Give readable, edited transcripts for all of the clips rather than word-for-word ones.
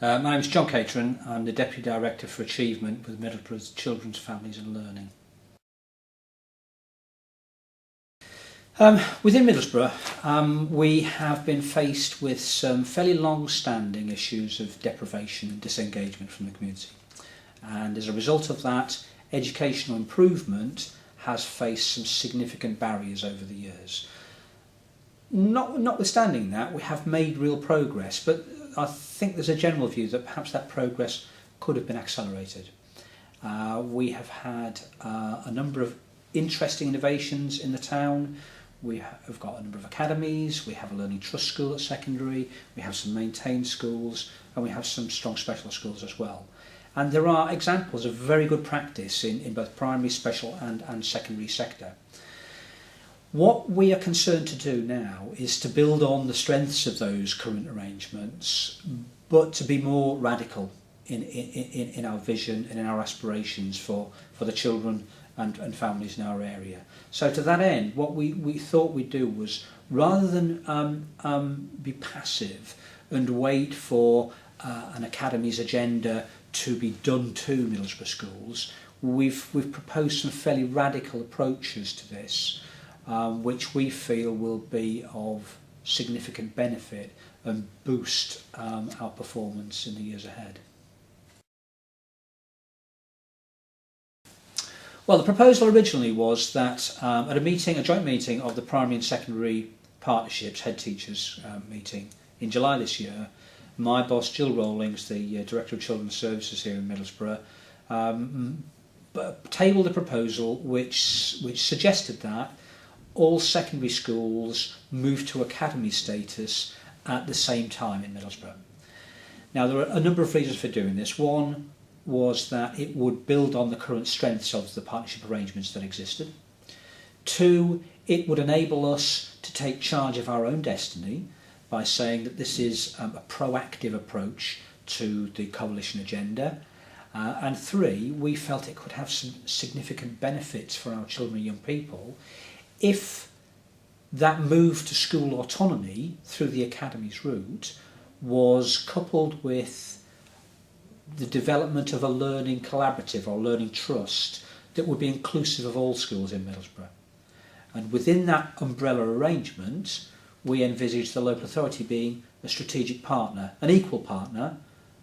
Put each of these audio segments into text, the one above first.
My name is John Catron. I'm the Deputy Director for Achievement with Middlesbrough's Children's, Families and Learning. Within Middlesbrough, we have been faced with some fairly long-standing issues of deprivation and disengagement from the community. And as a result of that, educational improvement has faced some significant barriers over the years. Notwithstanding that, we have made real progress, but I think there's a general view that perhaps that progress could have been accelerated. We have had a number of interesting innovations in the town. We have got a number of academies, we have a learning trust school at secondary, we have some maintained schools, and we have some strong special schools as well. And there are examples of very good practice in both primary, special and secondary sector. What we are concerned to do now is to build on the strengths of those current arrangements, but to be more radical in our vision and in our aspirations for the children and families in our area. So to that end, what we thought we'd do was, rather than be passive and wait for an academy's agenda to be done to Middlesbrough schools, we've proposed some fairly radical approaches to this, which we feel will be of significant benefit and boost our performance in the years ahead. Well, the proposal originally was that at a joint meeting of the primary and secondary partnerships head teachers meeting in July this year, my boss Jill Rawlings, the Director of Children's Services here in Middlesbrough, tabled a proposal which suggested that all secondary schools move to academy status at the same time in Middlesbrough. Now, there are a number of reasons for doing this. One was that it would build on the current strengths of the partnership arrangements that existed. Two, it would enable us to take charge of our own destiny by saying that this is a proactive approach to the coalition agenda. And three, we felt it could have some significant benefits for our children and young people if that move to school autonomy through the academy's route was coupled with the development of a learning collaborative or learning trust that would be inclusive of all schools in Middlesbrough. And within that umbrella arrangement, we envisage the local authority being a strategic partner, an equal partner,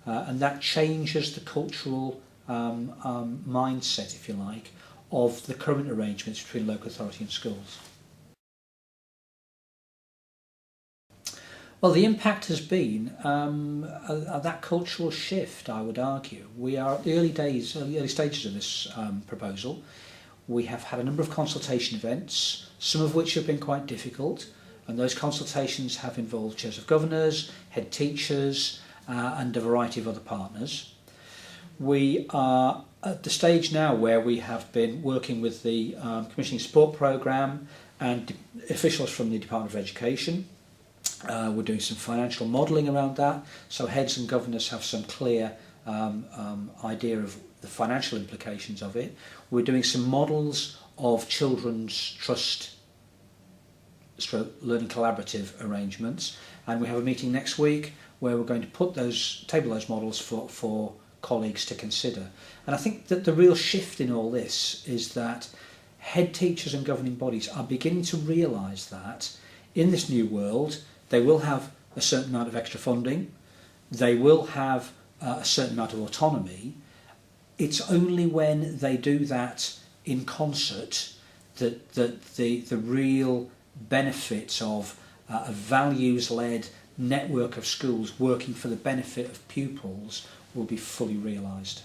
and that changes the cultural mindset, if you like, of the current arrangements between local authority and schools. Well, the impact has been that cultural shift, I would argue. We are at the early stages of this proposal. We have had a number of consultation events, some of which have been quite difficult, and those consultations have involved chairs of governors, head teachers, and a variety of other partners. We are at the stage now where we have been working with the Commissioning Support Programme and officials from the Department of Education. We're doing some financial modelling around that, so heads and governors have some clear idea of the financial implications of it. We're doing some models of children's trust learning collaborative arrangements, and we have a meeting next week where we're going to table those models for colleagues to consider. And I think that the real shift in all this is that head teachers and governing bodies are beginning to realise that in this new world they will have a certain amount of extra funding, they will have a certain amount of autonomy. It's only when they do that in concert that the real benefits of a values-led network of schools working for the benefit of pupils will be fully realised.